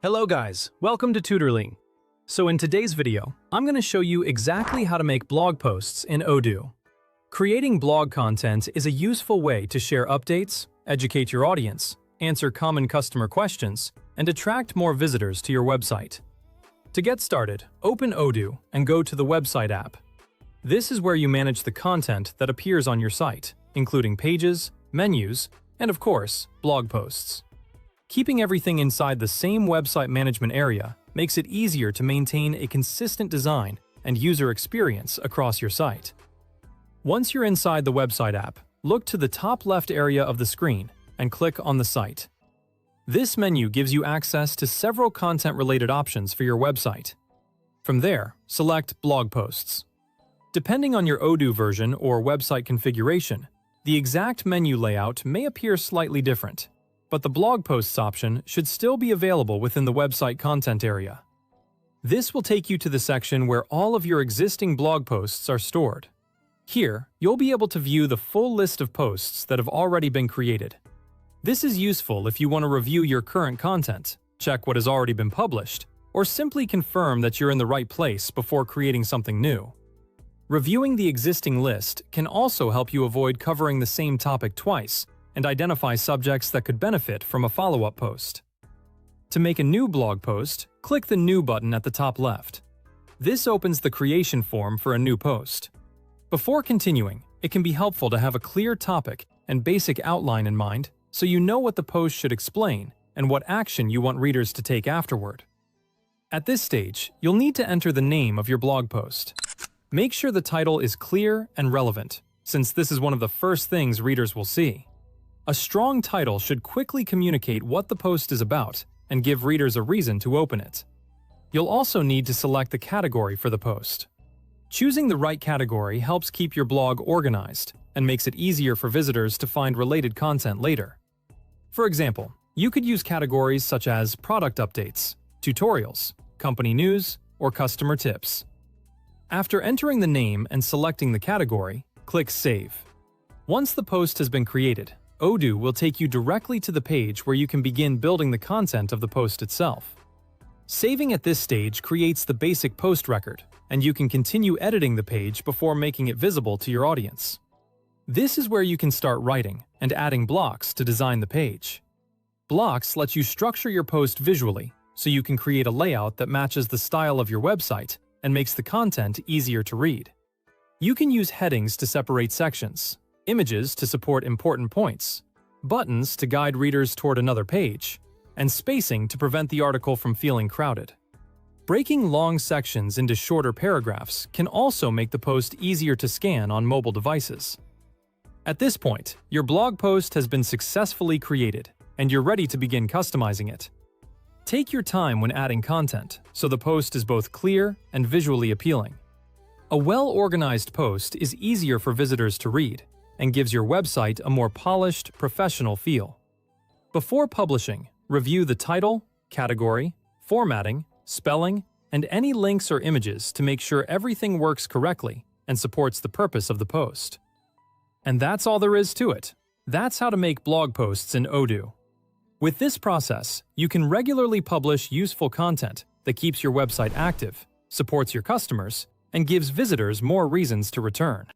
Hello guys, welcome to Tutorly. So in today's video, I'm going to show you exactly how to make blog posts in Odoo. Creating blog content is a useful way to share updates, educate your audience, answer common customer questions, and attract more visitors to your website. To get started, open Odoo and go to the website app. This is where you manage the content that appears on your site, including pages, menus, and of course, blog posts. Keeping everything inside the same website management area makes it easier to maintain a consistent design and user experience across your site. Once you're inside the website app, look to the top left area of the screen and click on the site. This menu gives you access to several content-related options for your website. From there, select Blog Posts. Depending on your Odoo version or website configuration, the exact menu layout may appear slightly different, but the Blog Posts option should still be available within the website content area. This will take you to the section where all of your existing blog posts are stored. Here, you'll be able to view the full list of posts that have already been created. This is useful if you want to review your current content, check what has already been published, or simply confirm that you're in the right place before creating something new. Reviewing the existing list can also help you avoid covering the same topic twice and identify subjects that could benefit from a follow-up post. To make a new blog post, click the New button at the top left. This opens the creation form for a new post. Before continuing, it can be helpful to have a clear topic and basic outline in mind so you know what the post should explain and what action you want readers to take afterward. At this stage, you'll need to enter the name of your blog post. Make sure the title is clear and relevant, since this is one of the first things readers will see. A strong title should quickly communicate what the post is about and give readers a reason to open it. You'll also need to select the category for the post. Choosing the right category helps keep your blog organized and makes it easier for visitors to find related content later. For example, you could use categories such as product updates, tutorials, company news, or customer tips. After entering the name and selecting the category, click Save. Once the post has been created, Odoo will take you directly to the page where you can begin building the content of the post itself. Saving at this stage creates the basic post record, and you can continue editing the page before making it visible to your audience. This is where you can start writing and adding blocks to design the page. Blocks let you structure your post visually, so you can create a layout that matches the style of your website and makes the content easier to read. You can use headings to separate sections, images to support important points, buttons to guide readers toward another page, and spacing to prevent the article from feeling crowded. Breaking long sections into shorter paragraphs can also make the post easier to scan on mobile devices. At this point, your blog post has been successfully created, and you're ready to begin customizing it. Take your time when adding content, so the post is both clear and visually appealing. A well-organized post is easier for visitors to read, and gives your website a more polished, professional feel. Before publishing, review the title, category, formatting, spelling, and any links or images to make sure everything works correctly and supports the purpose of the post. And that's all there is to it. That's how to make blog posts in Odoo. With this process, you can regularly publish useful content that keeps your website active, supports your customers, and gives visitors more reasons to return.